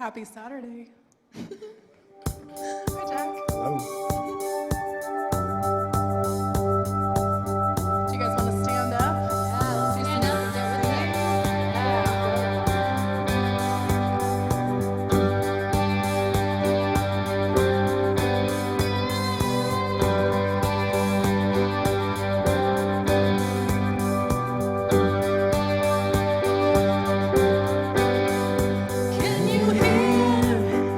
Happy Saturday. Hi, Jack. Hello. Do you guys want to stand up? Yeah, let's stand up and get with me. Can you hear?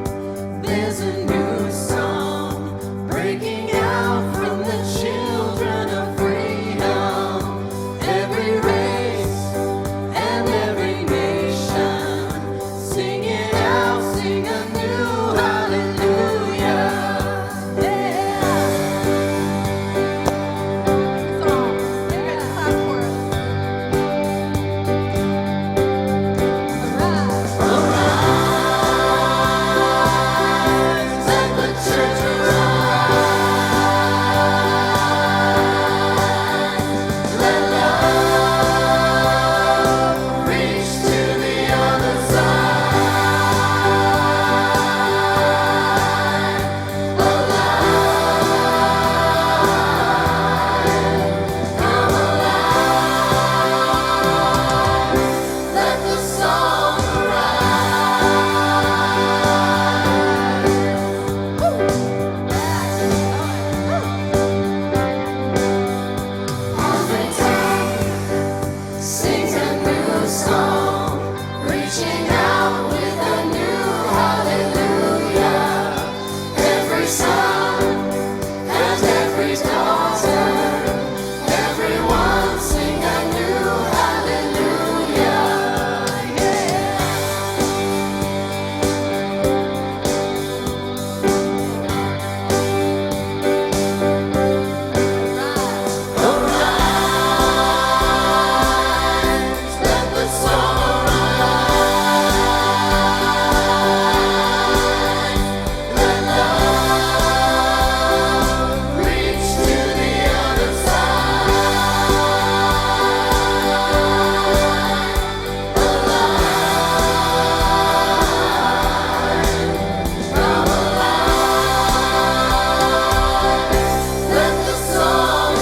There's a new song breaking out from the children of freedom. Every race and every nation, sing it out, sing a new hallelujah. Yeah. Song. You guys clap for us. Let the church arise. Let love reach to the other side. Alive, come alive. Let the song sings a new song, reaching out with a new hallelujah. Every son and every daughter, everyone sing a new hallelujah. Yeah. Arise, let the song arise. Let love reach to the other side. Alive, come alive. Let the song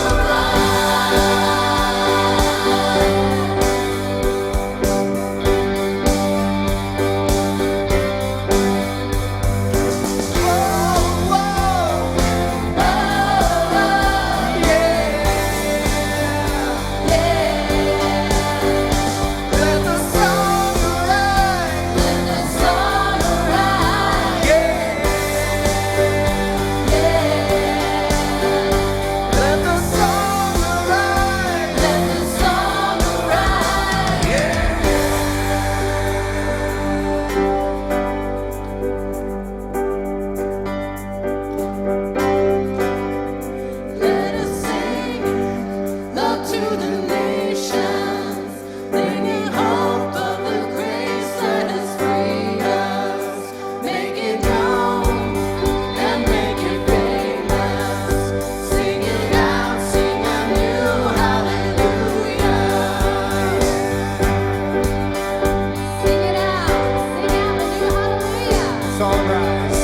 Let us sing love to the nations, bringing hope of the grace that has freed us. Make it known and make it famous. Sing it out, sing a new hallelujah. Sing it out a new hallelujah. Song rise.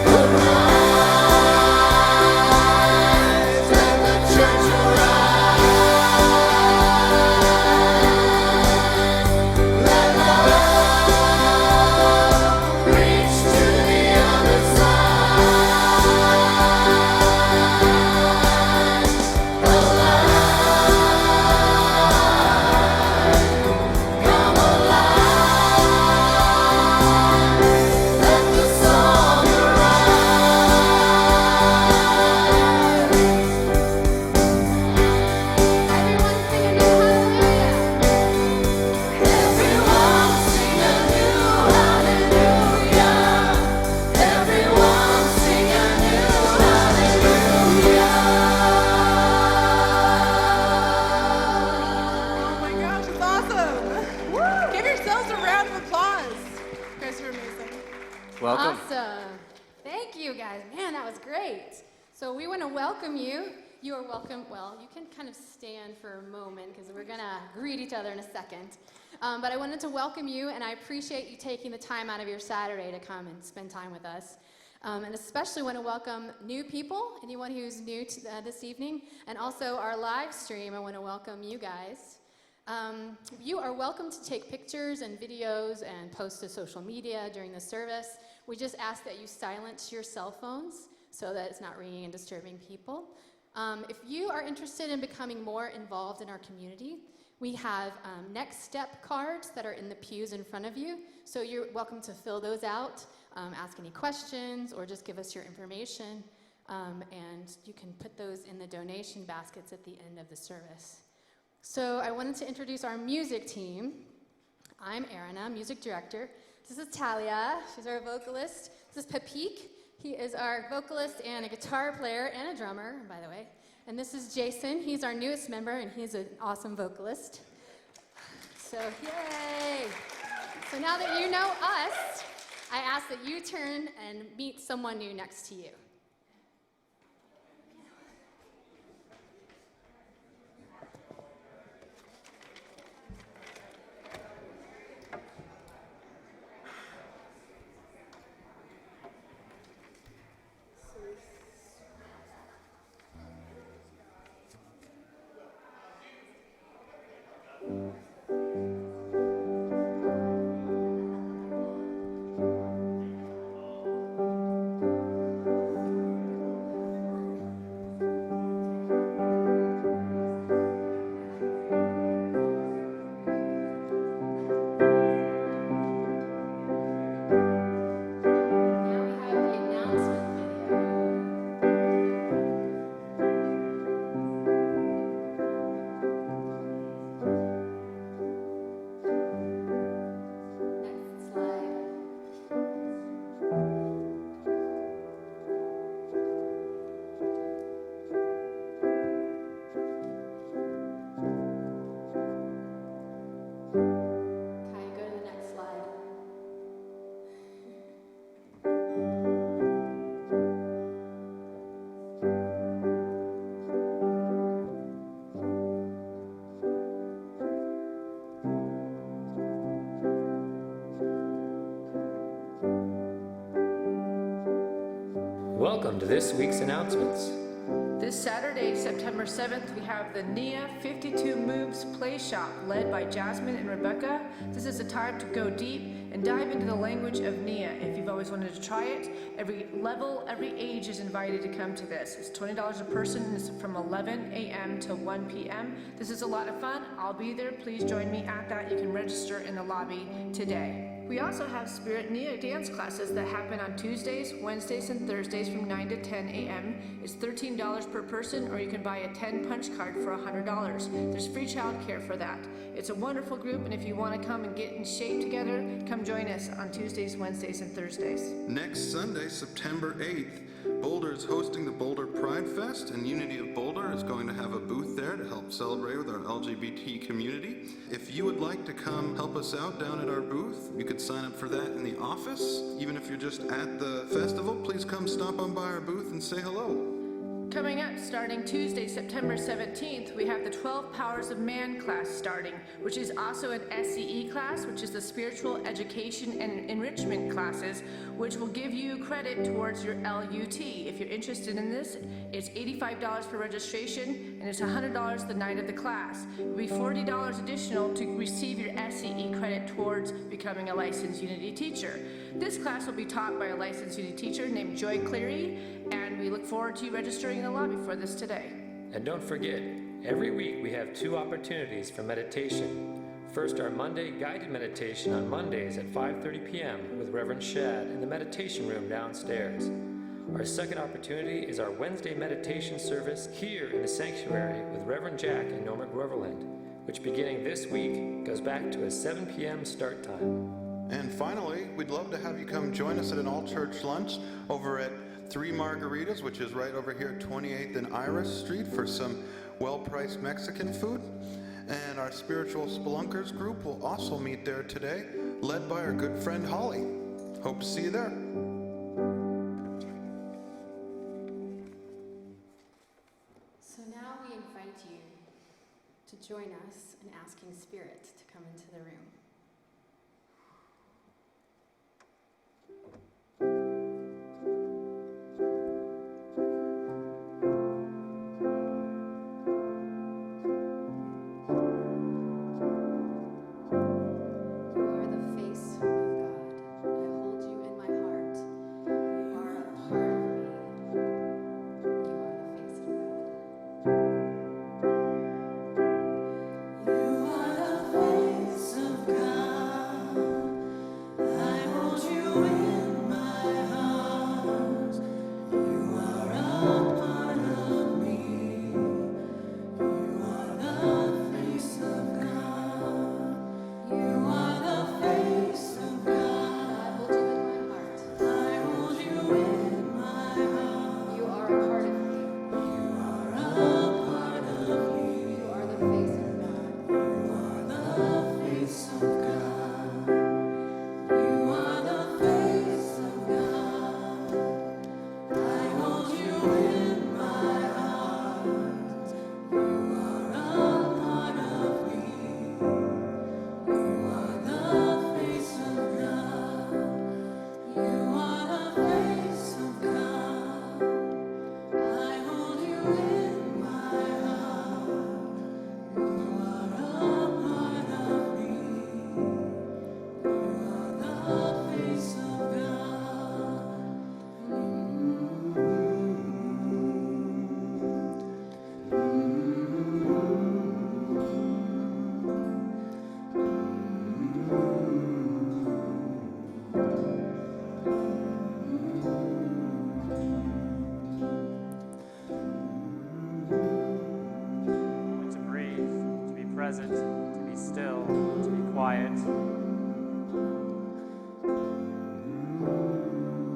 Arise, let the church arise. Let love reach to the other side. Alive, come alive. Let the song arise. Everyone sing a new hallelujah. Everyone sing a new hallelujah. Everyone sing a new hallelujah. Oh my gosh, it's awesome. Give yourselves a round of applause. You guys are amazing. Welcome. Awesome. Thank you, guys. Man, that was great. So we want to welcome you. You are welcome. Well, you can kind of stand for a moment because we're going to greet each other in a second. But I wanted to welcome you, and I appreciate you taking the time out of your Saturday to come and spend time with us. And especially want to welcome new people, anyone who's new to, this evening, and also our live stream. I want to welcome you guys. You are welcome to take pictures and videos and post to social media during the service. We just ask that you silence your cell phones so that it's not ringing and disturbing people. If you are interested in becoming more involved in our community, we have next step cards that are in the pews in front of you. So you're welcome to fill those out, ask any questions, or just give us your information. And you can put those in the donation baskets at the end of the service. So I wanted to introduce our music team. I'm Erina, music director. This is Talia, she's our vocalist. This is Pepik, he is our vocalist and a guitar player and a drummer, by the way. And this is Jason, he's our newest member and he's an awesome vocalist. So yay! So now that you know us, I ask that you turn and meet someone new next to you. Welcome to this week's announcements. This Saturday, September 7th, we have the NIA 52 Moves Play Shop led by Jasmine and Rebecca. This is a time to go deep and dive into the language of NIA. If you've always wanted to try it, every level, every age is invited to come to this. It's $20 a person and it's from 11 a.m. to 1 p.m. This is a lot of fun. I'll be there. Please join me at that. You can register in the lobby today. We also have Spirit NIA dance classes that happen on Tuesdays, Wednesdays, and Thursdays from 9 to 10 a.m. It's $13 per person, or you can buy a 10 punch card for $100. There's free childcare for that. It's a wonderful group, and if you want to come and get in shape together, come join us on Tuesdays, Wednesdays, and Thursdays. Next Sunday, September 8th, Boulder is hosting the Boulder Pride Fest, and Unity of Boulder is going to have a booth there to help celebrate with our LGBT community. If you would like to come help us out down at our booth, you could sign up for that in the office. Even if you're just at the festival, please come stop on by our booth and say hello. Coming up, starting Tuesday, September 17th, we have the 12 Powers of Man class starting, which is also an SCE class, which is the Spiritual Education and Enrichment classes, which will give you credit towards your LUT. If you're interested in this, it's $85 for registration, and it's $100 the night of the class. It will be $40 additional to receive your SCE credit towards becoming a licensed Unity teacher. This class will be taught by a licensed Unity teacher named Joy Cleary, and we look forward to you registering in the lobby for this today. And don't forget, every week we have 2 opportunities for meditation. First, our Monday guided meditation on Mondays at 5:30 p.m. with Reverend Shad in the meditation room downstairs. Our second opportunity is our Wednesday meditation service here in the sanctuary with Reverend Jack and Norma Groverland, which beginning this week goes back to a 7 p.m. start time. And finally, we'd love to have you come join us at an all-church lunch over at 3 Margaritas, which is right over here at 28th and Iris Street, for some well-priced Mexican food. And our Spiritual Spelunkers group will also meet there today, led by our good friend Holly. Hope to see you there. So now we invite you to join us in asking Spirit to come into the room. present, to be still, to be quiet.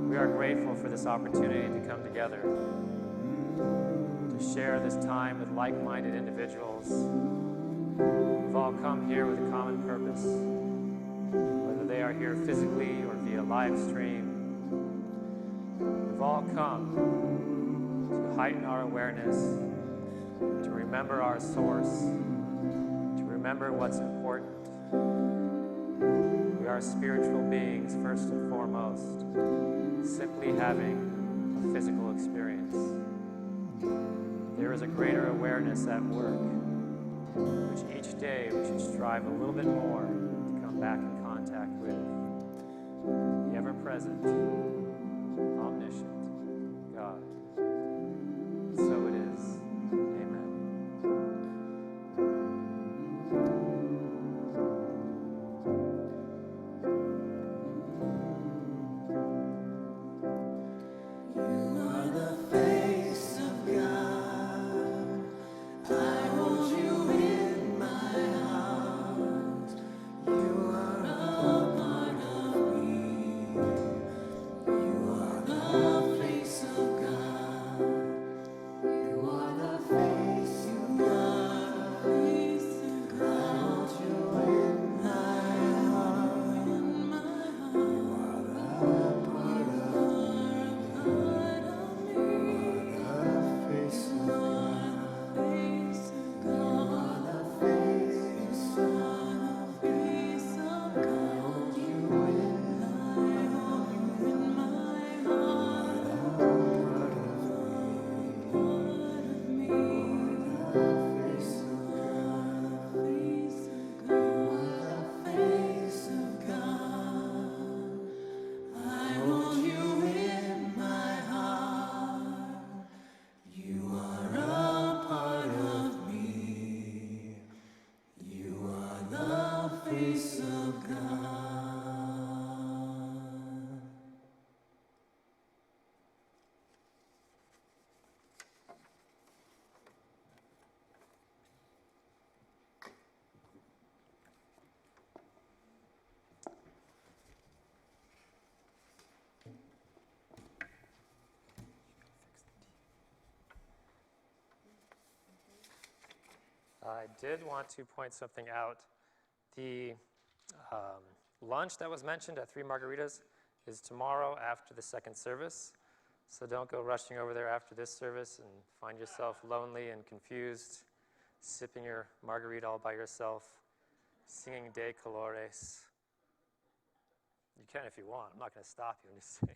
We are grateful for this opportunity to come together, to share this time with like-minded individuals. We've all come here with a common purpose, whether they are here physically or via live stream. We've all come to heighten our awareness, to remember our source, to remember what's important. We are spiritual beings first and foremost, simply having a physical experience. There is a greater awareness at work, which each day we should strive a little bit more to come back in contact with. The ever-present, omniscient God. So it is. Amen. You are the face of God. I hold you in my arms. You are a part of me. You are the face of God. You are the face of God. I hold you in my heart. You are the part of me. You are the face of God. You are the face of God. I hold you in my heart. You are the part of me. Face of God. You are the face of God. I hold you in my heart. You are a part of me. You are the face of God. I did want to point something out. The lunch that was mentioned at 3 Margaritas is tomorrow after the second service. So don't go rushing over there after this service and find yourself lonely and confused, sipping your margarita all by yourself, singing De Colores. You can if you want. I'm not going to stop you. I'm just saying.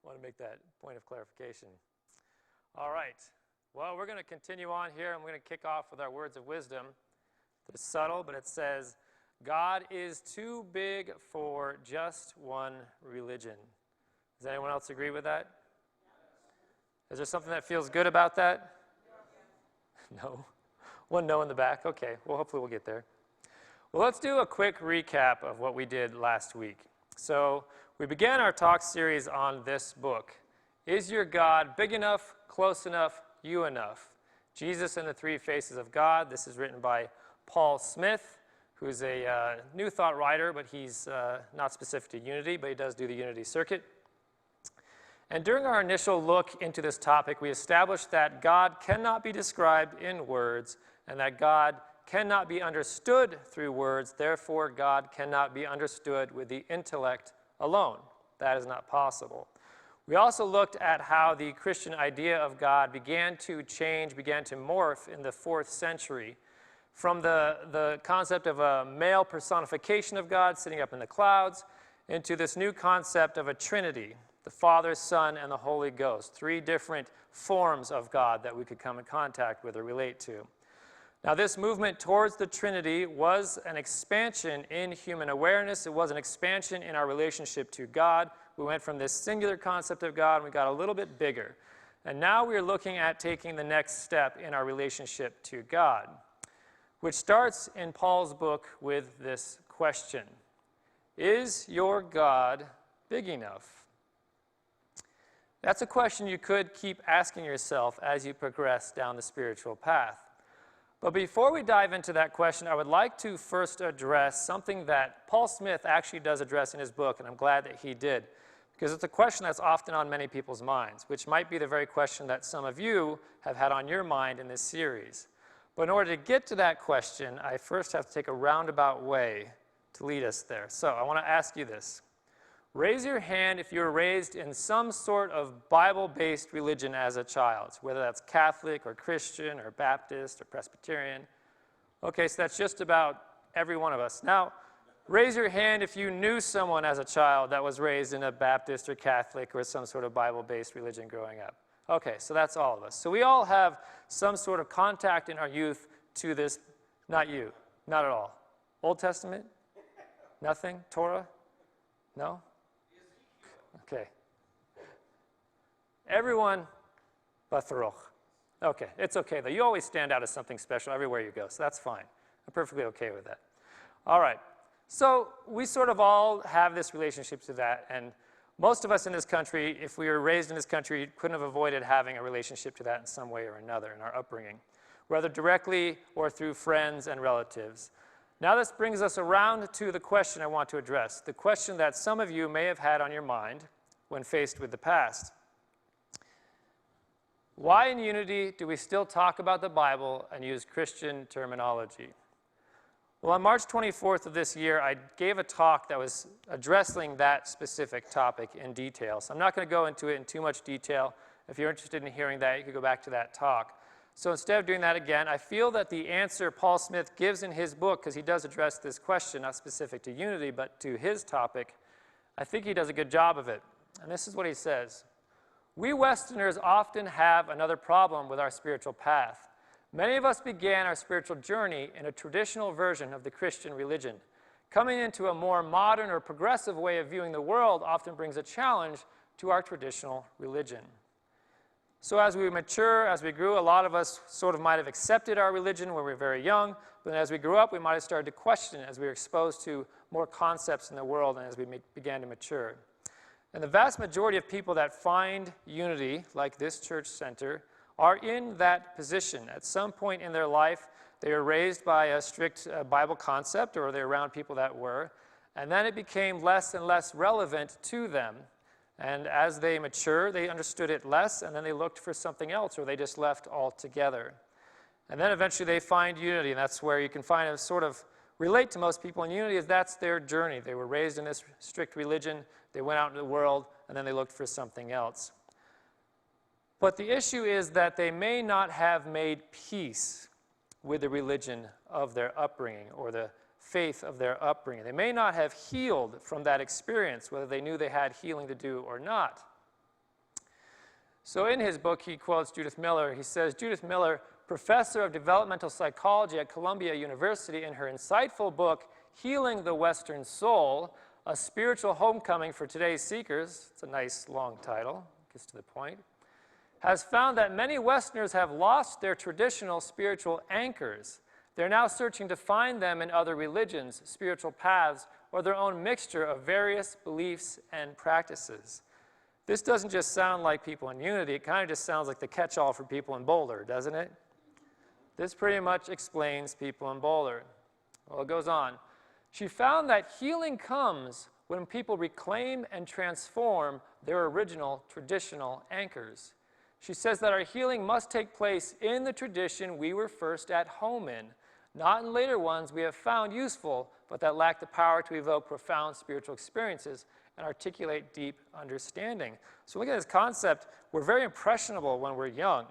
I want to make that point of clarification. All right. Well, we're going to continue on here, and we're going to kick off with our words of wisdom. It's subtle, but it says, God is too big for just one religion. Does anyone else agree with that? Is there something that feels good about that? No. One no in the back. Okay. Well, hopefully we'll get there. Well, let's do a quick recap of what we did last week. So we began our talk series on this book. Is your God big enough, close enough, you enough? Jesus and the Three Faces of God. This is written by Paul Smith, who's a New Thought writer, but he's not specific to Unity, but he does do the Unity circuit. And during our initial look into this topic, we established that God cannot be described in words, and that God cannot be understood through words. Therefore, God cannot be understood with the intellect alone. That is not possible. We also looked at how the Christian idea of God began to change, began to morph in the 4th century from the concept of a male personification of God sitting up in the clouds into this new concept of a Trinity, the Father, Son, and the Holy Ghost, 3 different forms of God that we could come in contact with or relate to. Now, this movement towards the Trinity was an expansion in human awareness. It was an expansion in our relationship to God. We went from this singular concept of God, and we got a little bit bigger. And now we are looking at taking the next step in our relationship to God, which starts in Paul's book with this question: is your God big enough? That's a question you could keep asking yourself as you progress down the spiritual path. But before we dive into that question, I would like to first address something that Paul Smith actually does address in his book, and I'm glad that he did, because it's a question that's often on many people's minds, which might be the very question that some of you have had on your mind in this series. But in order to get to that question, I first have to take a roundabout way to lead us there. So I want to ask you this. Raise your hand if you were raised in some sort of Bible-based religion as a child, whether that's Catholic or Christian or Baptist or Presbyterian. Okay, so that's just about every one of us. Now, raise your hand if you knew someone as a child that was raised in a Baptist or Catholic or some sort of Bible-based religion growing up. Okay, so that's all of us. So we all have some sort of contact in our youth to this. Not you, not at all. Old Testament? Nothing? Torah? No? Okay. Everyone but Farouk. Okay, it's okay though. You always stand out as something special everywhere you go, so that's fine. I'm perfectly okay with that. All right, so we sort of all have this relationship to that, and most of us in this country, if we were raised in this country, couldn't have avoided having a relationship to that in some way or another in our upbringing, whether directly or through friends and relatives. Now this brings us around to the question I want to address, the question that some of you may have had on your mind when faced with the past. Why in Unity do we still talk about the Bible and use Christian terminology? Well, on March 24th of this year, I gave a talk that was addressing that specific topic in detail. So I'm not going to go into it in too much detail. If you're interested in hearing that, you could go back to that talk. So instead of doing that again, I feel that the answer Paul Smith gives in his book, because he does address this question, not specific to Unity, but to his topic, I think he does a good job of it. And this is what he says. We Westerners often have another problem with our spiritual path. Many of us began our spiritual journey in a traditional version of the Christian religion. Coming into a more modern or progressive way of viewing the world often brings a challenge to our traditional religion. So as we mature, as we grew, a lot of us sort of might have accepted our religion when we were very young, but as we grew up, we might have started to question it as we were exposed to more concepts in the world and as we began to mature. And the vast majority of people that find Unity, like this church center, are in that position. At some point in their life, they were raised by a strict Bible concept, or they're around people that were, and then it became less and less relevant to them. And as they matured, they understood it less, and then they looked for something else, or they just left altogether. And then eventually they find Unity, and that's where you can find a sort of relate to most people in Unity, is that's their journey. They were raised in this strict religion, they went out into the world, and then they looked for something else. But the issue is that they may not have made peace with the religion of their upbringing or the faith of their upbringing. They may not have healed from that experience, whether they knew they had healing to do or not. So in his book, he quotes Judith Miller. He says, Judith Miller, professor of developmental psychology at Columbia University, in her insightful book, Healing the Western Soul, A Spiritual Homecoming for Today's Seekers, it's a nice long title, gets to the point, has found that many Westerners have lost their traditional spiritual anchors. They're now searching to find them in other religions, spiritual paths, or their own mixture of various beliefs and practices. This doesn't just sound like people in Unity, it kind of just sounds like the catch-all for people in Boulder, doesn't it? This pretty much explains people in Boulder. Well, it goes on. She found that healing comes when people reclaim and transform their original traditional anchors. She says that our healing must take place in the tradition we were first at home in, not in later ones we have found useful, but that lack the power to evoke profound spiritual experiences and articulate deep understanding. So look at this concept. We're very impressionable when we're young.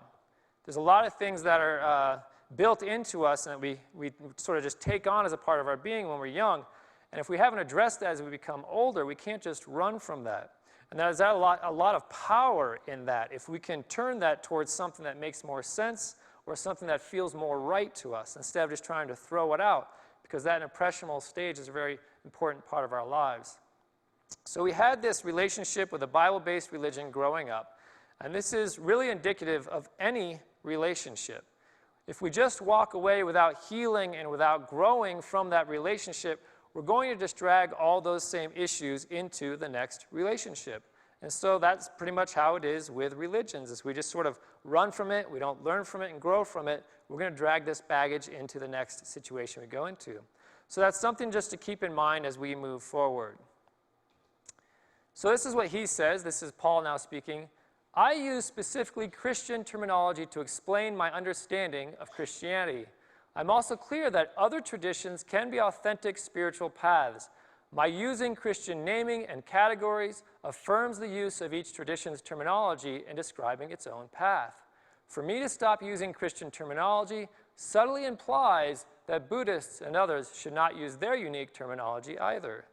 There's a lot of things that are built into us and that we sort of just take on as a part of our being when we're young. And if we haven't addressed that as we become older, we can't just run from that. And there's a lot of power in that if we can turn that towards something that makes more sense or something that feels more right to us instead of just trying to throw it out, because that impressionable stage is a very important part of our lives. So we had this relationship with a Bible-based religion growing up, and this is really indicative of any relationship. If we just walk away without healing and without growing from that relationship, we're going to just drag all those same issues into the next relationship. And so that's pretty much how it is with religions, is we just sort of run from it, we don't learn from it and grow from it. We're going to drag this baggage into the next situation we go into. So that's something just to keep in mind as we move forward. So this is what he says. This is Paul now speaking. I use specifically Christian terminology to explain my understanding of Christianity. I'm also clear that other traditions can be authentic spiritual paths. My using Christian naming and categories affirms the use of each tradition's terminology in describing its own path. For me to stop using Christian terminology subtly implies that Buddhists and others should not use their unique terminology either.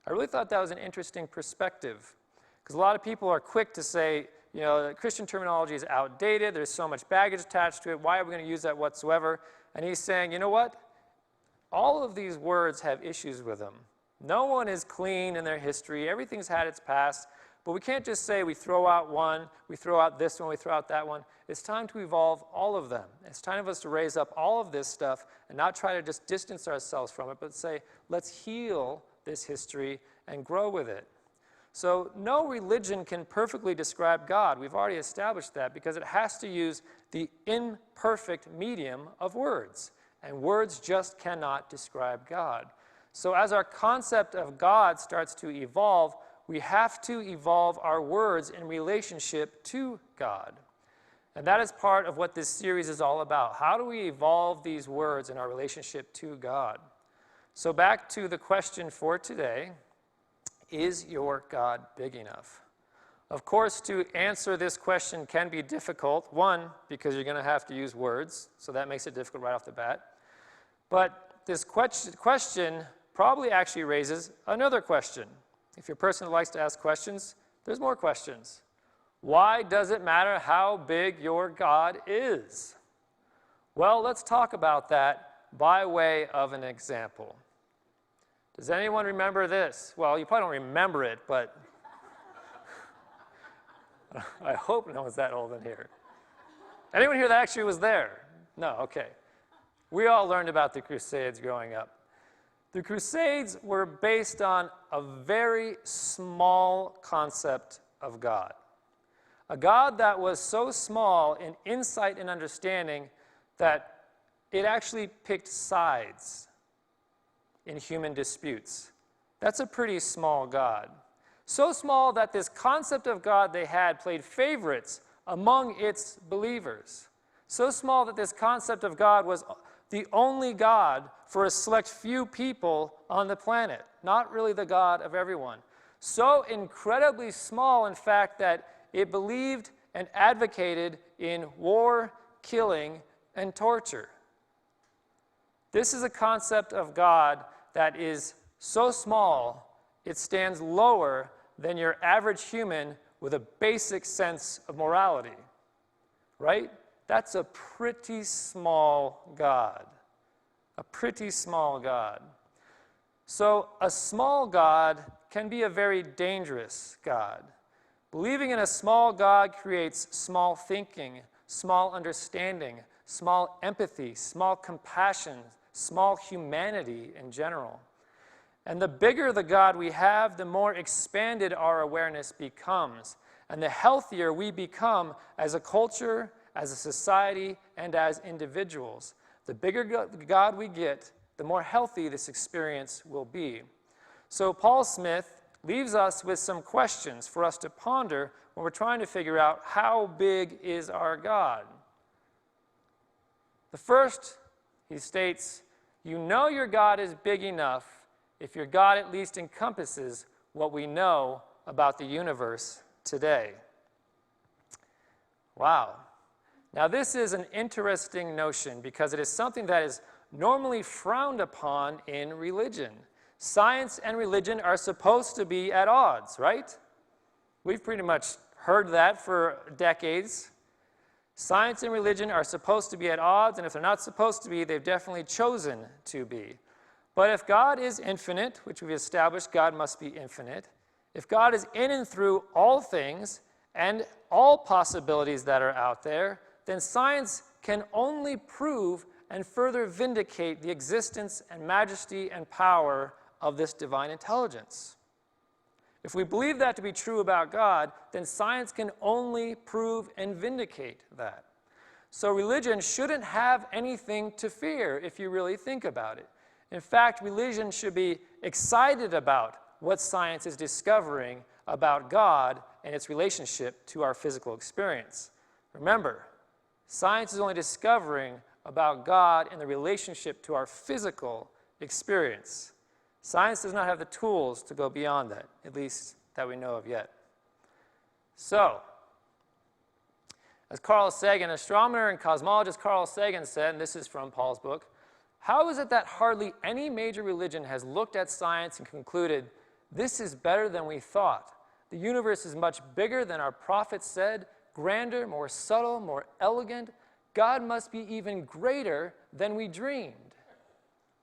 I really thought that was an interesting perspective, because a lot of people are quick to say, you know, Christian terminology is outdated, there's so much baggage attached to it, why are we going to use that whatsoever? And he's saying, you know what? All of these words have issues with them. No one is clean in their history. Everything's had its past. But we can't just say we throw out one, we throw out this one, we throw out that one. It's time to evolve all of them. It's time for us to raise up all of this stuff and not try to just distance ourselves from it, but say, let's heal this history and grow with it. So no religion can perfectly describe God. We've already established that, because it has to use the imperfect medium of words. And words just cannot describe God. So as our concept of God starts to evolve, we have to evolve our words in relationship to God. And that is part of what this series is all about. How do we evolve these words in our relationship to God? So back to the question for today, is your God big enough? Of course, to answer this question can be difficult. One, because you're going to have to use words, so that makes it difficult right off the bat. But this question probably actually raises another question. If you're a person who likes to ask questions, there's more questions. Why does it matter how big your God is? Well, let's talk about that by way of an example. Does anyone remember this? Well, you probably don't remember it, but I hope no one's that old in here. Anyone here that actually was there? No, okay. We all learned about the Crusades growing up. The Crusades were based on a very small concept of God. A God that was so small in insight and understanding that it actually picked sides in human disputes. That's a pretty small God. So small that this concept of God they had played favorites among its believers. So small that this concept of God was the only God for a select few people on the planet, not really the God of everyone. So incredibly small, in fact, that it believed and advocated in war, killing, and torture. This is a concept of God that is so small, it stands lower than your average human with a basic sense of morality, right? That's a pretty small God. A pretty small God. So a small God can be a very dangerous God. Believing in a small God creates small thinking, small understanding, small empathy, small compassion, small humanity in general. And the bigger the God we have, the more expanded our awareness becomes, and the healthier we become as a culture, as a society, and as individuals. The bigger God we get, the more healthy this experience will be. So Paul Smith leaves us with some questions for us to ponder when we're trying to figure out how big is our God. The first, he states, you know your God is big enough if your God at least encompasses what we know about the universe today. Wow. Now this is an interesting notion because it is something that is normally frowned upon in religion. Science and religion are supposed to be at odds, right? We've pretty much heard that for decades. Science and religion are supposed to be at odds, and if they're not supposed to be, they've definitely chosen to be. But if God is infinite, which we've established God must be infinite, if God is in and through all things and all possibilities that are out there, then science can only prove and further vindicate the existence and majesty and power of this divine intelligence. If we believe that to be true about God, then science can only prove and vindicate that. So religion shouldn't have anything to fear if you really think about it. In fact, religion should be excited about what science is discovering about God and its relationship to our physical experience. Remember, science is only discovering about God and the relationship to our physical experience. Science does not have the tools to go beyond that, at least that we know of yet. So, as Carl Sagan, astronomer and cosmologist Carl Sagan said, and this is from Paul's book, how is it that hardly any major religion has looked at science and concluded, this is better than we thought? The universe is much bigger than our prophets said, grander, more subtle, more elegant. God must be even greater than we dreamed.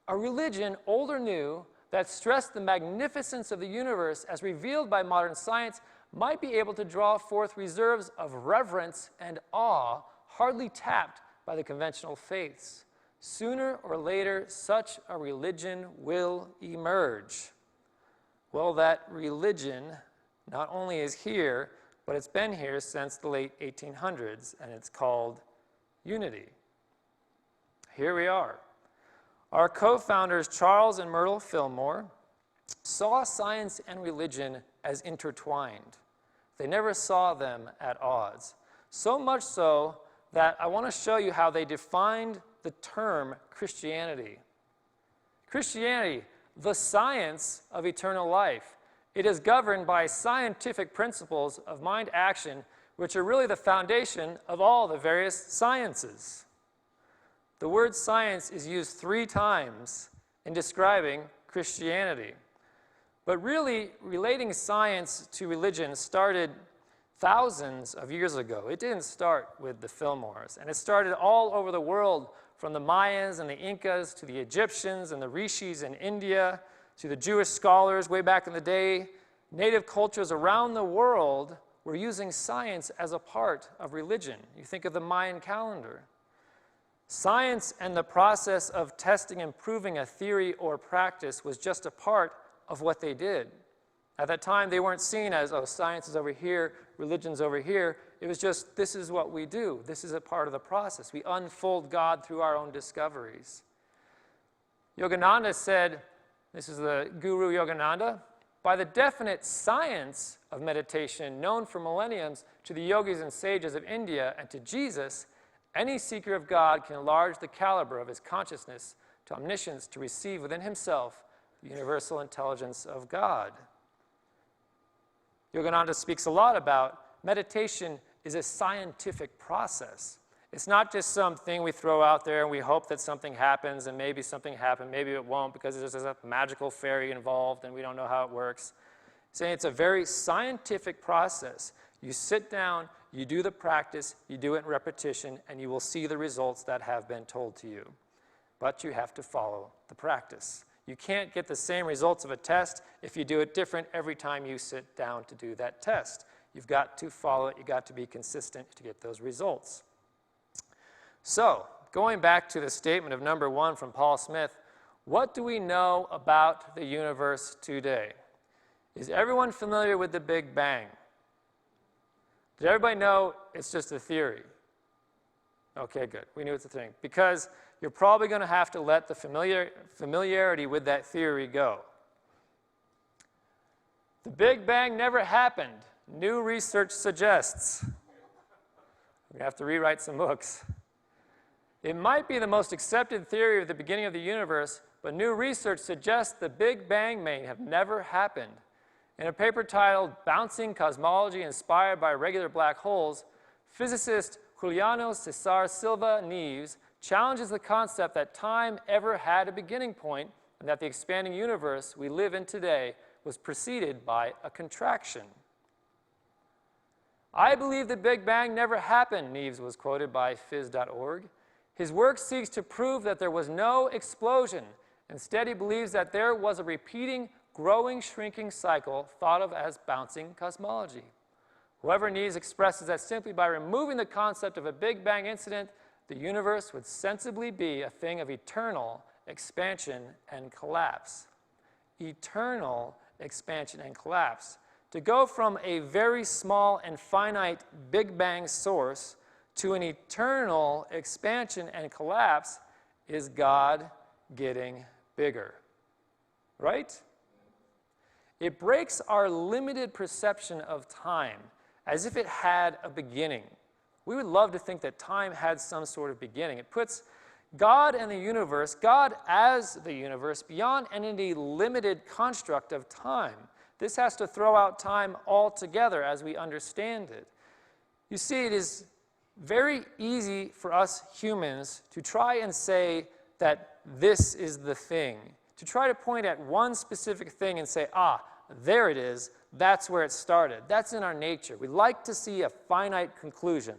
A religion, old or new, that stressed the magnificence of the universe as revealed by modern science might be able to draw forth reserves of reverence and awe hardly tapped by the conventional faiths. Sooner or later, such a religion will emerge. Well, that religion not only is here, but it's been here since the late 1800s, and it's called Unity. Here we are. Our co-founders, Charles and Myrtle Fillmore, saw science and religion as intertwined. They never saw them at odds. So much so that I want to show you how they defined the term Christianity. Christianity, the science of eternal life. It is governed by scientific principles of mind action, which are really the foundation of all the various sciences. The word science is used 3 times in describing Christianity. But really, relating science to religion started thousands of years ago. It didn't start with the Fillmores, and it started all over the world, from the Mayans and the Incas to the Egyptians and the Rishis in India to the Jewish scholars way back in the day. Native cultures around the world were using science as a part of religion. You think of the Mayan calendar. Science and the process of testing and proving a theory or practice was just a part of what they did. At that time, they weren't seen as, oh, science is over here, religion's over here. It was just, this is what we do. This is a part of the process. We unfold God through our own discoveries. Yogananda said, this is the guru Yogananda, by the definite science of meditation known for millenniums to the yogis and sages of India and to Jesus, any seeker of God can enlarge the caliber of his consciousness to omniscience to receive within himself the universal intelligence of God. Yogananda speaks a lot about meditation is a scientific process. It's not just something we throw out there and we hope that something happens, and maybe something happened, maybe it won't because there's a magical fairy involved and we don't know how it works. Saying it's a very scientific process. You sit down, you do the practice, you do it in repetition, and you will see the results that have been told to you. But you have to follow the practice. You can't get the same results of a test if you do it different every time you sit down to do that test. You've got to follow it. You've got to be consistent to get those results. So, going back to the statement of number 1 from Paul Smith, what do we know about the universe today? Is everyone familiar with the Big Bang? Did everybody know it's just a theory? Okay, good. We knew it's a thing. Because you're probably going to have to let the familiarity with that theory go. The Big Bang never happened. New research suggests. We have to rewrite some books. It might be the most accepted theory of the beginning of the universe, but new research suggests the Big Bang may have never happened. In a paper titled Bouncing Cosmology Inspired by Regular Black Holes, physicist Juliano Cesar Silva Neves challenges the concept that time ever had a beginning point and that the expanding universe we live in today was preceded by a contraction. I believe the Big Bang never happened, Neves was quoted by phys.org. His work seeks to prove that there was no explosion. Instead, he believes that there was a repeating, growing, shrinking cycle thought of as bouncing cosmology. However, Neves expresses that simply by removing the concept of a Big Bang incident, the universe would sensibly be a thing of eternal expansion and collapse. Eternal expansion and collapse. To go from a very small and finite Big Bang source to an eternal expansion and collapse is God getting bigger. Right? It breaks our limited perception of time as if it had a beginning. We would love to think that time had some sort of beginning. It puts God and the universe, God as the universe, beyond any limited construct of time. This has to throw out time altogether as we understand it. You see, it is very easy for us humans to try and say that this is the thing, to try to point at one specific thing and say, there it is, that's where it started. That's in our nature. We like to see a finite conclusion.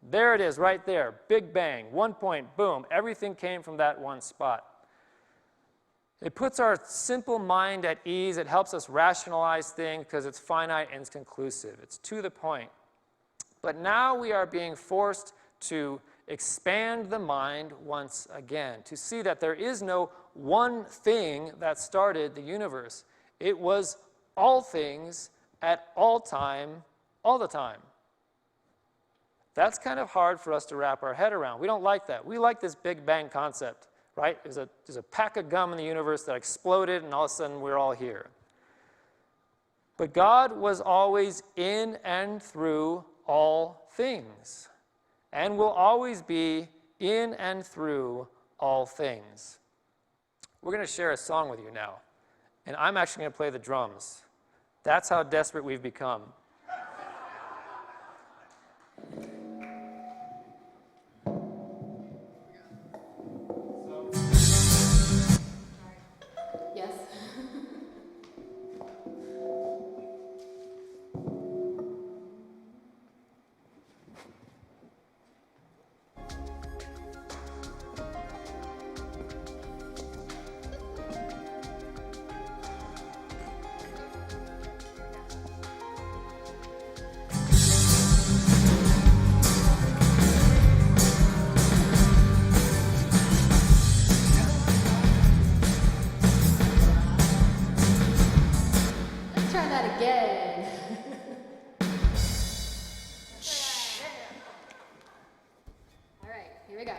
There it is, right there, Big Bang, 1 point, boom, everything came from that one spot. It puts our simple mind at ease. It helps us rationalize things because it's finite and it's conclusive. It's to the point. But now we are being forced to expand the mind once again, to see that there is no one thing that started the universe. It was all things at all time, all the time. That's kind of hard for us to wrap our head around. We don't like that. We like this Big Bang concept, right? There's a pack of gum in the universe that exploded, and all of a sudden we're all here. But God was always in and through all things, and will always be in and through all things. We're going to share a song with you now, and I'm actually going to play the drums. That's how desperate we've become. Yes. Let's try that again. All right, here we go.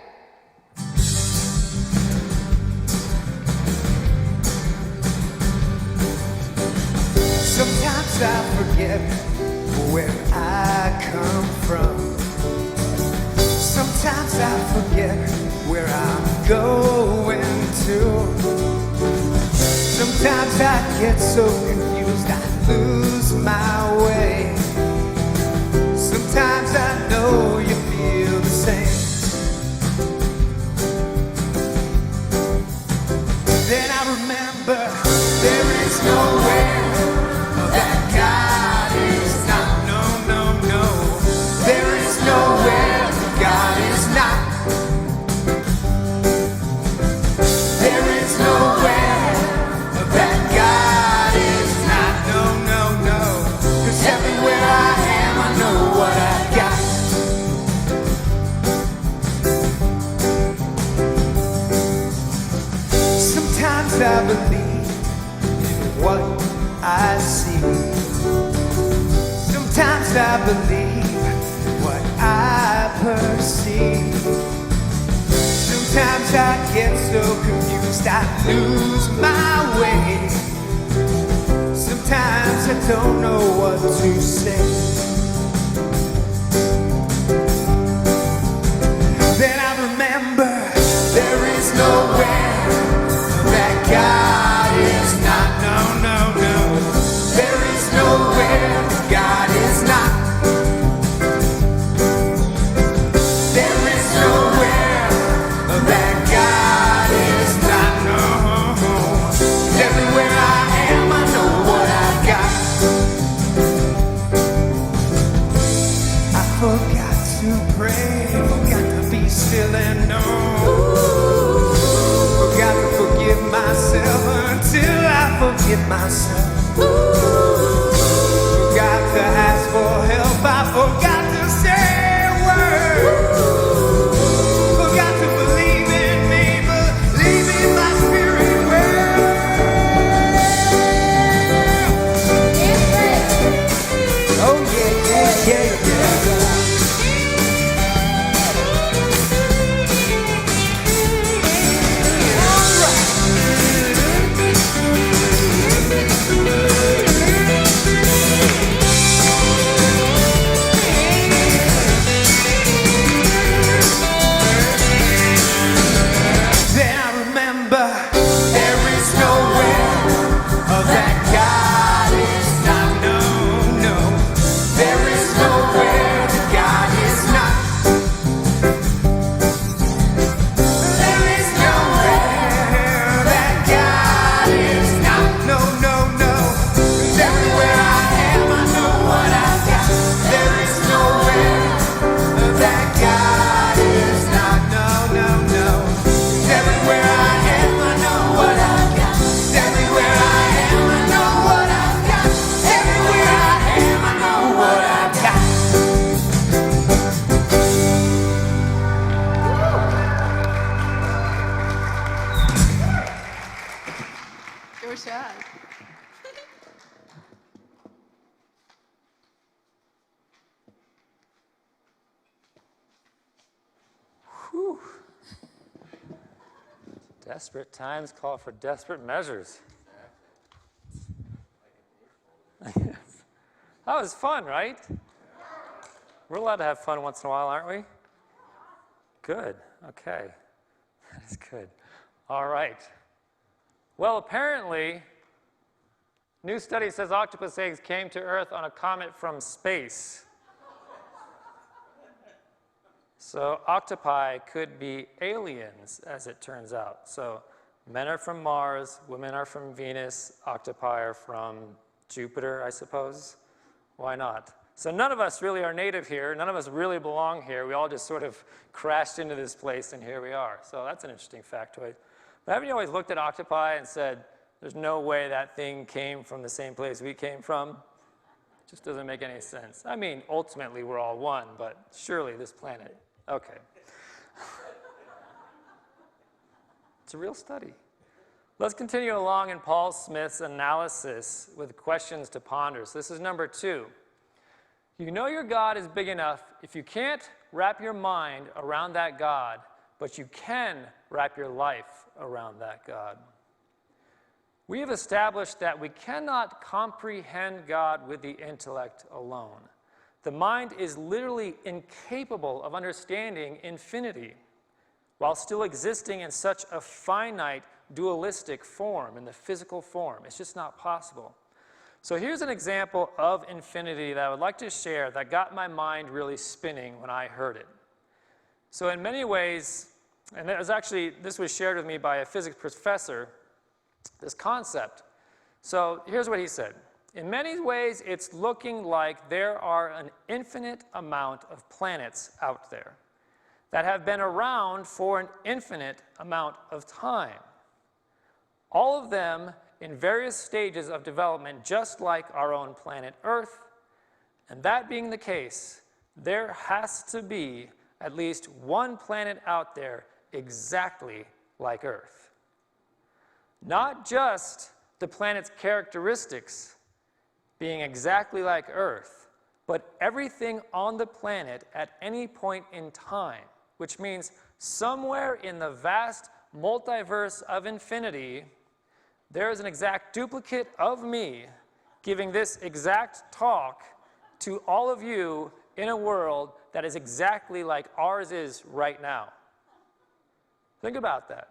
Sometimes I forget where I come from. Sometimes I forget where I'm going to. Sometimes I get so confused I lose my way. Sometimes I know you feel the same. Then I remember there is nowhere that God is not. No, no, no. There is nowhere God is not. There is nowhere that God is not. No, no, no. 'Cause everywhere I am, I know what I got. Sometimes I believe in what I see. Sometimes I believe what I perceive. Sometimes I get so confused I lose my way. Sometimes I don't know what to say. Then I remember there is nowhere that God is not. No, no, no. There is nowhere God is not. There is nowhere that God is not. No. Everywhere I am, I know what I got. I forgot to pray, forgot to be still and know. Forgot to forgive myself until I forget myself. Forgot to ask for help, I forgot to say a word. Forgot to believe in me, believe in my spirit world. Desperate times call for desperate measures. That was fun, right? We're allowed to have fun once in a while, aren't we? Good. Okay. That is good. All right. Well, apparently, new study says octopus eggs came to Earth on a comet from space. So octopi could be aliens, as it turns out. So men are from Mars, women are from Venus, octopi are from Jupiter, I suppose. Why not? So none of us really are native here. None of us really belong here. We all just sort of crashed into this place, and here we are. So that's an interesting factoid. But haven't you always looked at octopi and said, there's no way that thing came from the same place we came from? It just doesn't make any sense. I mean, ultimately, we're all one, but surely this planet. Okay. It's a real study. Let's continue along in Paul Smith's analysis with questions to ponder. So this is number 2. You know your God is big enough if you can't wrap your mind around that God, but you can wrap your life around that God. We have established that we cannot comprehend God with the intellect alone. The mind is literally incapable of understanding infinity while still existing in such a finite, dualistic form, in the physical form. It's just not possible. So here's an example of infinity that I would like to share that got my mind really spinning when I heard it. So in many ways, and this was shared with me by a physics professor, this concept. So here's what he said. In many ways, it's looking like there are an infinite amount of planets out there that have been around for an infinite amount of time. All of them in various stages of development, just like our own planet Earth. And that being the case, there has to be at least one planet out there exactly like Earth. Not just the planet's characteristics being exactly like Earth, but everything on the planet at any point in time, which means somewhere in the vast multiverse of infinity, there is an exact duplicate of me giving this exact talk to all of you in a world that is exactly like ours is right now. Think about that.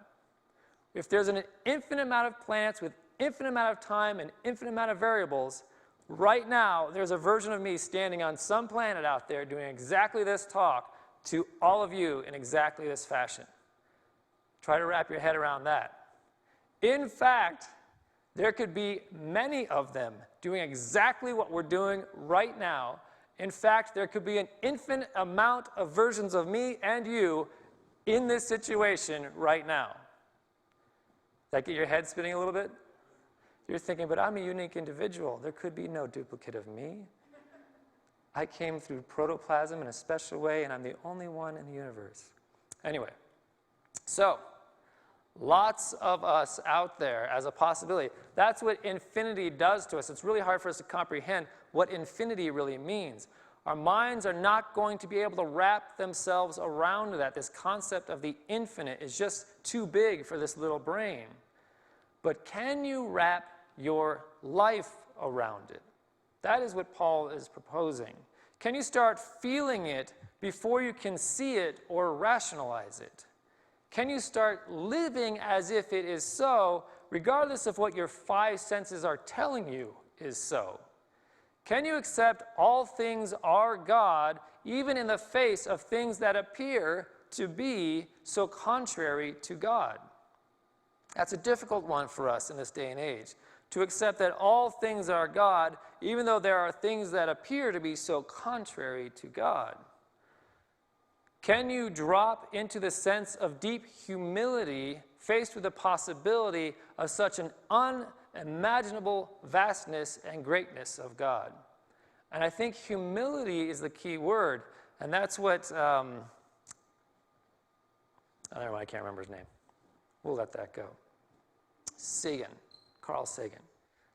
If there's an infinite amount of planets with infinite amount of time and infinite amount of variables, right now there's a version of me standing on some planet out there doing exactly this talk to all of you in exactly this fashion. Try to wrap your head around that. In fact, there could be many of them doing exactly what we're doing right now. In fact, there could be an infinite amount of versions of me and you in this situation right now. That get your head spinning a little bit? You're thinking, but I'm a unique individual. There could be no duplicate of me. I came through protoplasm in a special way, and I'm the only one in the universe. Anyway, so lots of us out there as a possibility. That's what infinity does to us. It's really hard for us to comprehend what infinity really means. Our minds are not going to be able to wrap themselves around that. This concept of the infinite is just too big for this little brain. But can you wrap your life around it? That is what Paul is proposing. Can you start feeling it before you can see it or rationalize it? Can you start living as if it is so, regardless of what your 5 senses are telling you is so? Can you accept all things are God, even in the face of things that appear to be so contrary to God? That's a difficult one for us in this day and age, to accept that all things are God, even though there are things that appear to be so contrary to God. Can you drop into the sense of deep humility faced with the possibility of such an unimaginable vastness and greatness of God? And I think humility is the key word, and that's what, I don't know, I can't remember his name. We'll let that go. Carl Sagan.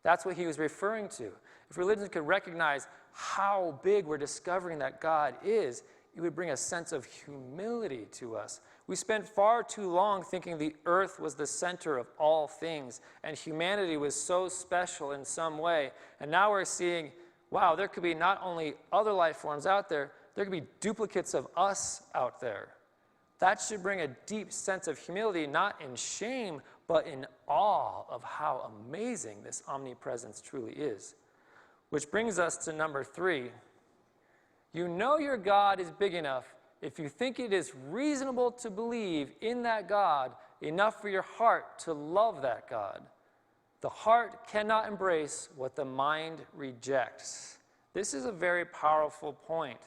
That's what he was referring to. If religion could recognize how big we're discovering that God is, it would bring a sense of humility to us. We spent far too long thinking the earth was the center of all things and humanity was so special in some way. And now we're seeing, wow, there could be not only other life forms out there, there could be duplicates of us out there. That should bring a deep sense of humility, not in shame, but in awe of how amazing this omnipresence truly is. Which brings us to number 3. You know your God is big enough if you think it is reasonable to believe in that God enough for your heart to love that God. The heart cannot embrace what the mind rejects. This is a very powerful point.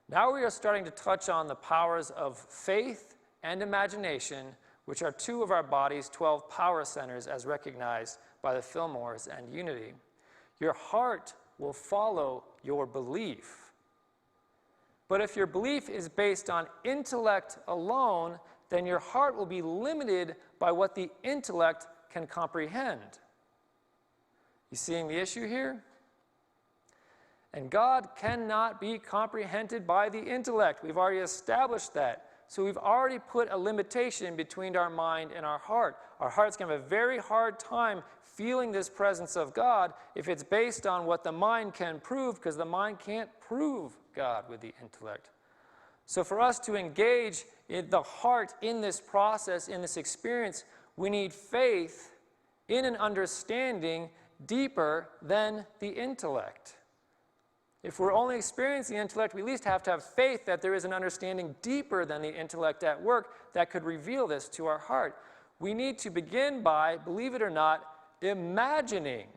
Now we are starting to touch on the powers of faith and imagination, which are 2 of our body's 12 power centers as recognized by the Fillmores and Unity. Your heart will follow your belief. But if your belief is based on intellect alone, then your heart will be limited by what the intellect can comprehend. You seeing the issue here? And God cannot be comprehended by the intellect. We've already established that. So we've already put a limitation between our mind and our heart. Our heart's going to have a very hard time feeling this presence of God if it's based on what the mind can prove, because the mind can't prove God with the intellect. So for us to engage in the heart in this process, in this experience, we need faith in an understanding deeper than the intellect. If we're only experiencing the intellect, we at least have to have faith that there is an understanding deeper than the intellect at work that could reveal this to our heart. We need to begin by, believe it or not, imagining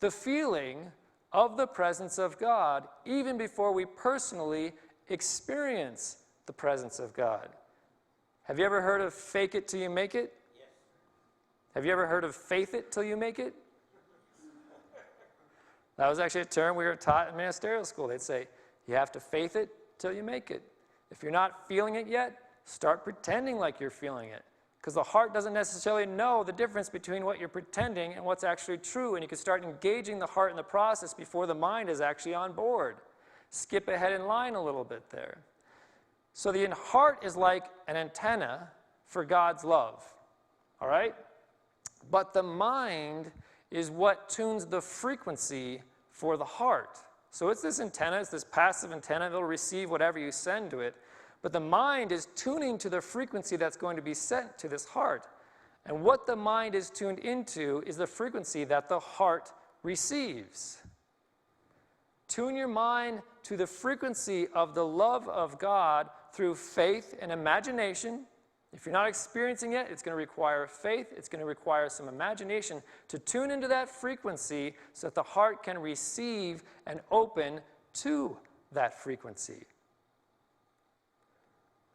the feeling of the presence of God even before we personally experience the presence of God. Have you ever heard of fake it till you make it? Yes. Have you ever heard of faith it till you make it? That was actually a term we were taught in ministerial school. They'd say, you have to faith it till you make it. If you're not feeling it yet, start pretending like you're feeling it. Because the heart doesn't necessarily know the difference between what you're pretending and what's actually true. And you can start engaging the heart in the process before the mind is actually on board. Skip ahead in line a little bit there. So the heart is like an antenna for God's love. All right? But the mind is what tunes the frequency for the heart. So it's this antenna, it's this passive antenna. It'll receive whatever you send to it. But the mind is tuning to the frequency that's going to be sent to this heart. And what the mind is tuned into is the frequency that the heart receives. Tune your mind to the frequency of the love of God through faith and imagination. If you're not experiencing it, it's going to require faith. It's going to require some imagination to tune into that frequency so that the heart can receive and open to that frequency.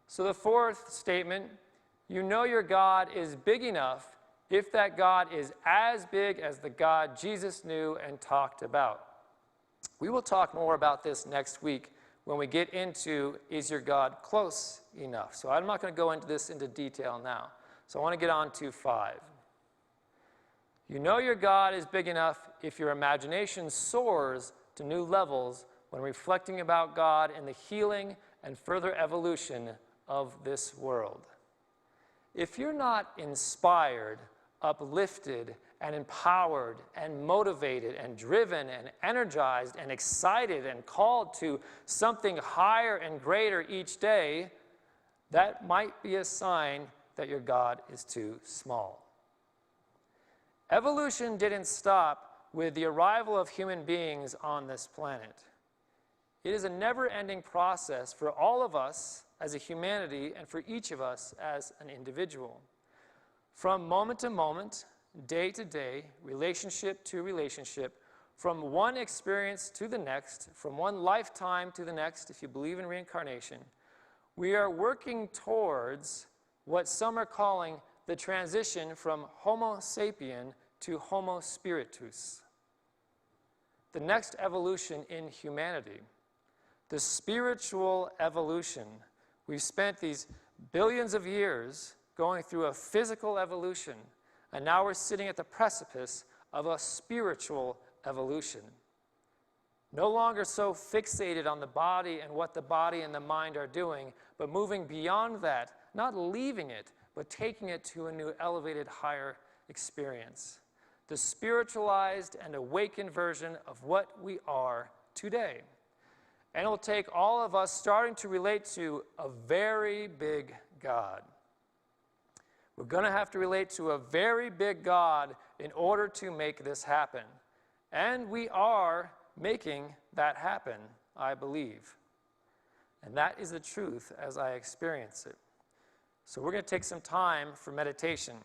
So the 4th statement, you know your God is big enough if that God is as big as the God Jesus knew and talked about. We will talk more about this next week when we get into, is your God close enough? So I'm not going to go into this into detail now. So I want to get on to 5. You know your God is big enough if your imagination soars to new levels when reflecting about God and the healing and further evolution of this world. If you're not inspired, uplifted, and empowered, and motivated, and driven, and energized, and excited, and called to something higher and greater each day, that might be a sign that your God is too small. Evolution didn't stop with the arrival of human beings on this planet. It is a never-ending process for all of us as a humanity and for each of us as an individual. From moment to moment, day to day, relationship to relationship, from one experience to the next, from one lifetime to the next, if you believe in reincarnation, we are working towards what some are calling the transition from Homo sapien to Homo spiritus. The next evolution in humanity, the spiritual evolution. We've spent these billions of years going through a physical evolution, and now we're sitting at the precipice of a spiritual evolution. No longer so fixated on the body and what the body and the mind are doing, but moving beyond that, not leaving it, but taking it to a new elevated, higher experience. The spiritualized and awakened version of what we are today. And it will take all of us starting to relate to a very big God. We're going to have to relate to a very big God in order to make this happen. And we are making that happen, I believe. And that is the truth as I experience it. So we're going to take some time for meditation,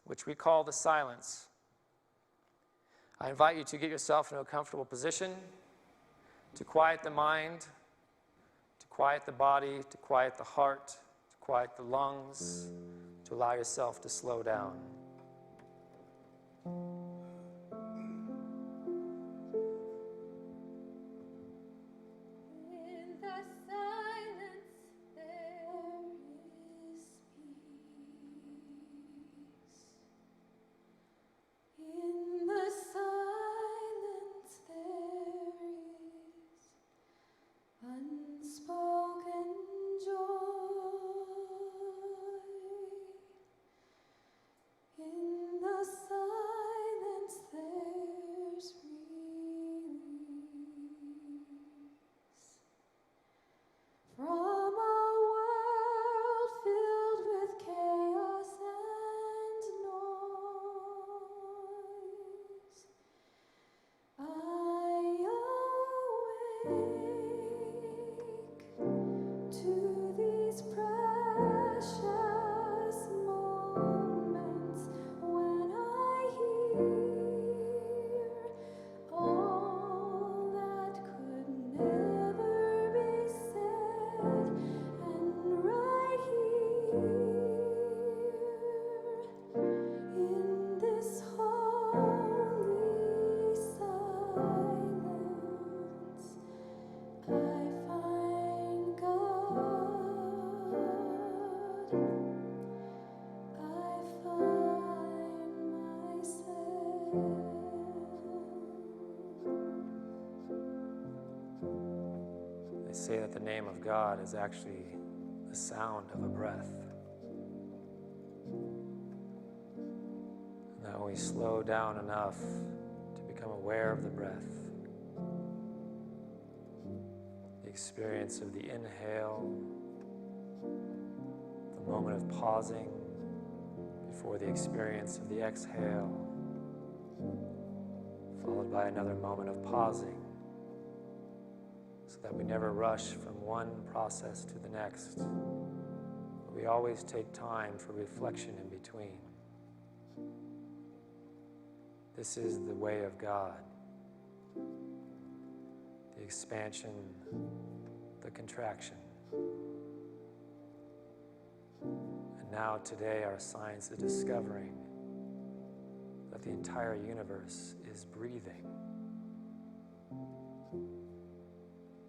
which we call the silence. I invite you to get yourself in a comfortable position, to quiet the mind, to quiet the body, to quiet the heart, to quiet the lungs, to allow yourself to slow down. In the silence there is peace. In the silence there is unspoken joy. In the silence there's release from a world filled with chaos and noise. I awake to these precious moments when I hear all that could never be said, and right here in this holy silence, I find God. I find myself. They say that the name of God is actually the sound of a breath. And that when we slow down enough to become aware of the breath, the experience of the inhale, the moment of pausing before the experience of the exhale, followed by another moment of pausing, so that we never rush from one process to the next, but we always take time for reflection in between. This is the way of God. The expansion, the contraction. And now today our science is discovering that the entire universe is breathing.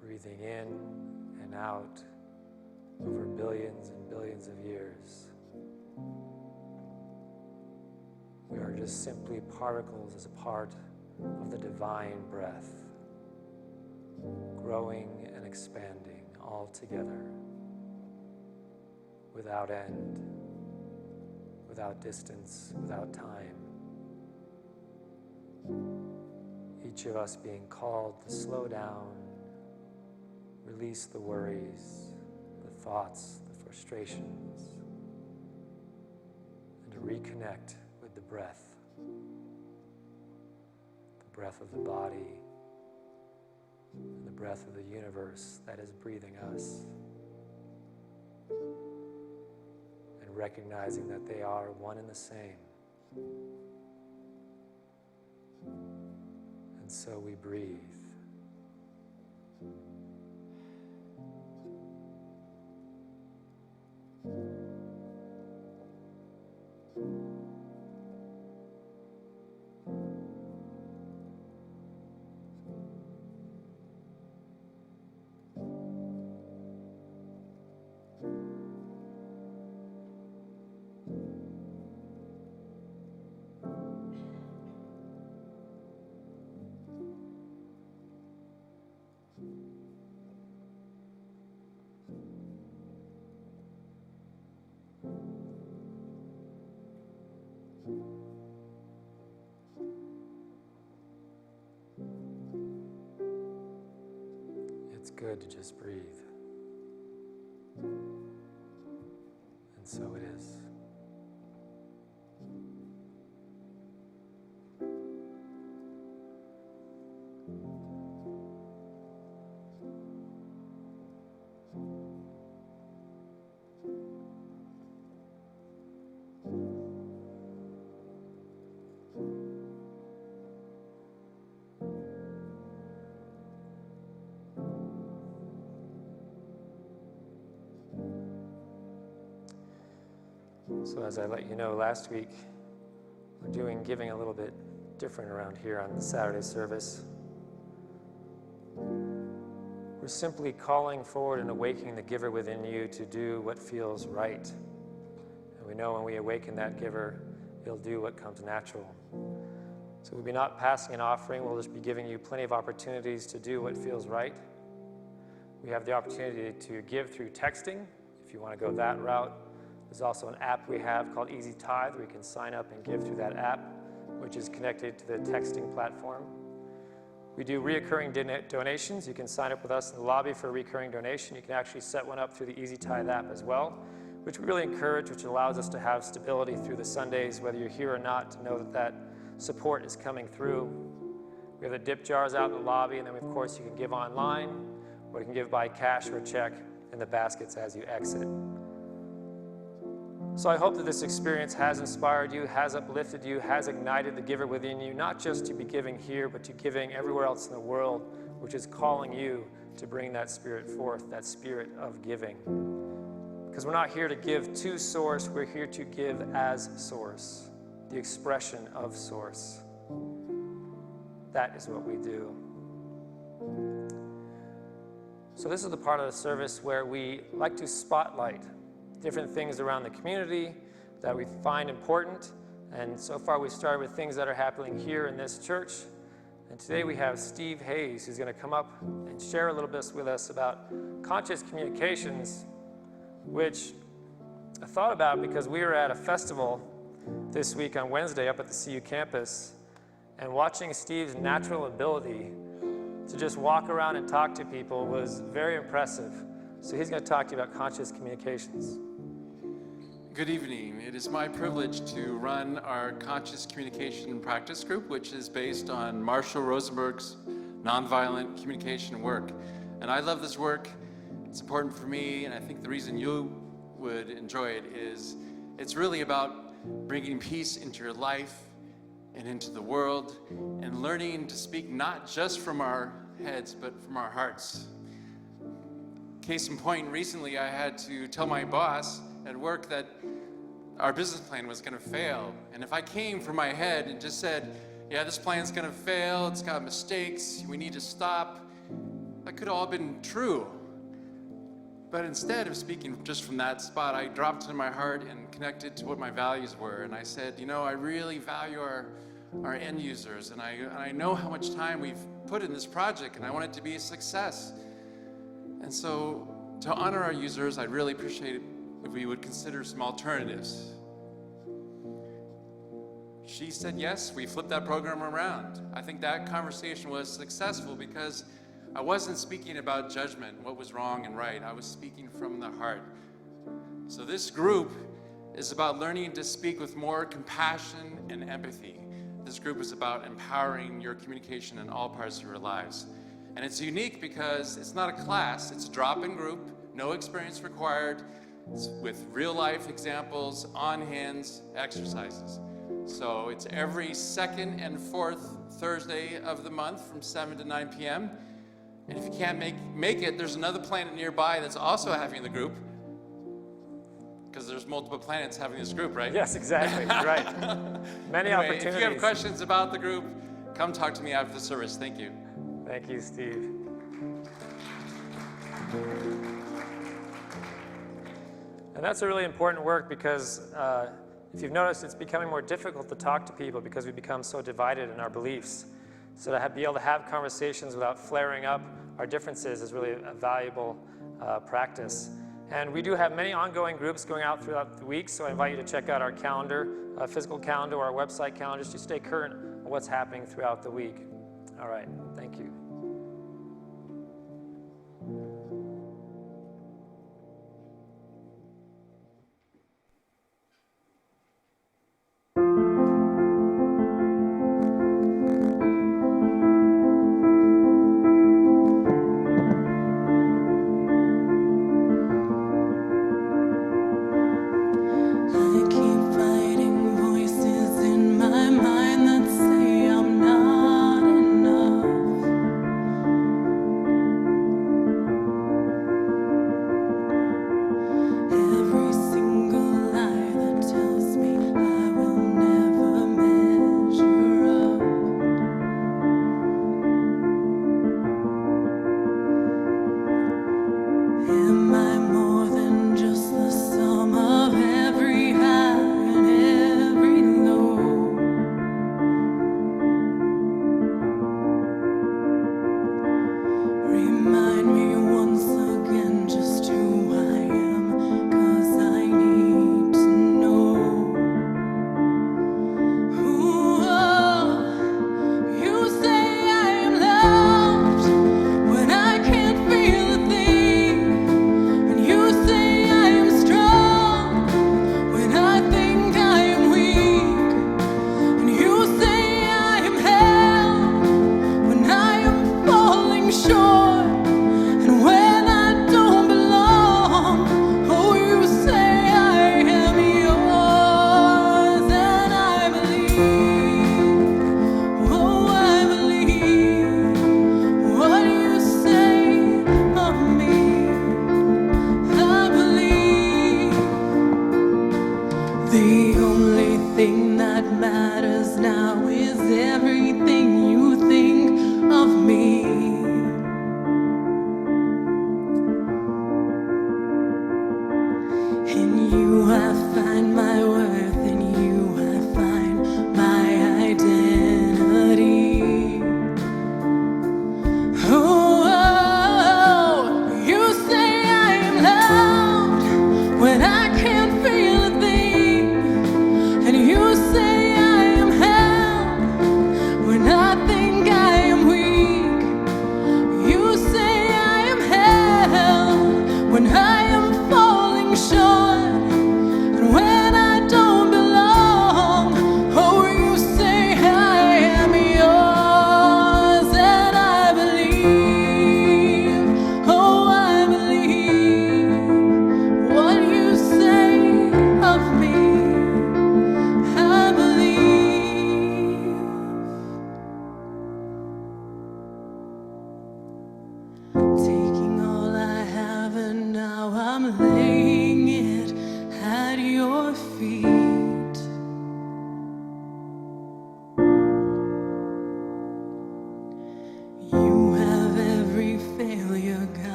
Breathing in and out over billions and billions of years. We are just simply particles as a part of the divine breath, growing and expanding all together, without end, without distance, without time. Each of us being called to slow down, release the worries, the thoughts, the frustrations, and to reconnect with the breath of the body, and the breath of the universe that is breathing us, and recognizing that they are one and the same. And so we breathe. good to just breathe. And so it is. So as I let you know, last week we're doing giving a little bit different around here on the Saturday service. We're simply calling forward and awakening the giver within you to do what feels right. And we know when we awaken that giver, he'll do what comes natural. So we'll be not passing an offering, we'll just be giving you plenty of opportunities to do what feels right. We have the opportunity to give through texting, if you want to go that route. There's also an app we have called Easy Tithe where you can sign up and give through that app, which is connected to the texting platform. We do reoccurring donations. You can sign up with us in the lobby for a recurring donation. You can actually set one up through the Easy Tithe app as well, which we really encourage, which allows us to have stability through the Sundays, whether you're here or not, to know that that support is coming through. We have the dip jars out in the lobby, and then of course you can give online, or you can give by cash or check in the baskets as you exit. So I hope that this experience has inspired you, has uplifted you, has ignited the giver within you, not just to be giving here, but to giving everywhere else in the world, which is calling you to bring that spirit forth, that spirit of giving. Because we're not here to give to source, we're here to give as source, the expression of source. That is what we do. So this is the part of the service where we like to spotlight different things around the community that we find important. And so far we've started with things that are happening here in this church. And today we have Steve Hayes, who's going to come up and share a little bit with us about conscious communications, which I thought about because we were at a festival this week on Wednesday up at the CU campus, and watching Steve's natural ability to just walk around and talk to people was very impressive. So he's going to talk to you about conscious communications. Good evening. It is my privilege to run our Conscious Communication Practice Group, which is based on Marshall Rosenberg's nonviolent communication work. And I love this work. It's important for me, and I think the reason you would enjoy it is it's really about bringing peace into your life and into the world, and learning to speak not just from our heads, but from our hearts. Case in point, recently I had to tell my boss at work that our business plan was going to fail. And if I came from my head and just said, yeah, this plan's going to fail, it's got mistakes, we need to stop, that could have all been true. But instead of speaking just from that spot, I dropped into my heart and connected to what my values were. And I said, you know, I really value our end users, and I know how much time we've put in this project, and I want it to be a success. And so, to honor our users, I'd really appreciate it if we would consider some alternatives. She said yes, we flipped that program around. I think that conversation was successful because I wasn't speaking about judgment, what was wrong and right. I was speaking from the heart. So this group is about learning to speak with more compassion and empathy. This group is about empowering your communication in all parts of your lives. And it's unique because it's not a class, it's a drop-in group, no experience required. It's with real-life examples, on-hands exercises. So it's every second and fourth Thursday of the month from 7 to 9 p.m. And if you can't make it, there's another planet nearby that's also having the group, because there's multiple planets having this group, right? Yes, exactly, right. Many Anyway, opportunities. if you have questions about the group, come talk to me after the service. Thank you. Thank you, Steve. And that's a really important work because if you've noticed, it's becoming more difficult to talk to people because we become so divided in our beliefs. So to be able to have conversations without flaring up our differences is really a valuable practice. And we do have many ongoing groups going out throughout the week, so I invite you to check out our calendar, physical calendar, or our website calendar, just to stay current on what's happening throughout the week. All right, thank you.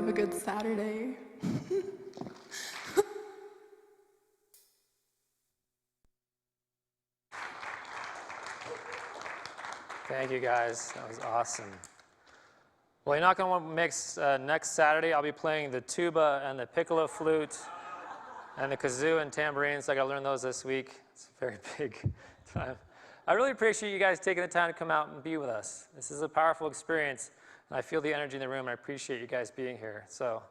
a good Saturday. Thank you, guys. That was awesome. Well, you're not going to want to mix next Saturday. I'll be playing the tuba and the piccolo flute and the kazoo and tambourine, so I got to learn those this week. It's a very big time. I really appreciate you guys taking the time to come out and be with us. This is a powerful experience, and I feel the energy in the room, and I appreciate you guys being here. So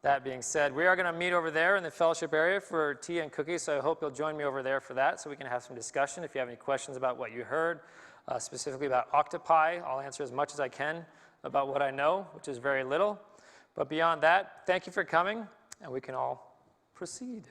that being said, we are going to meet over there in the fellowship area for tea and cookies, so I hope you'll join me over there for that so we can have some discussion. If you have any questions about what you heard, specifically about octopi, I'll answer as much as I can about what I know, which is very little. But beyond that, thank you for coming, and we can all proceed.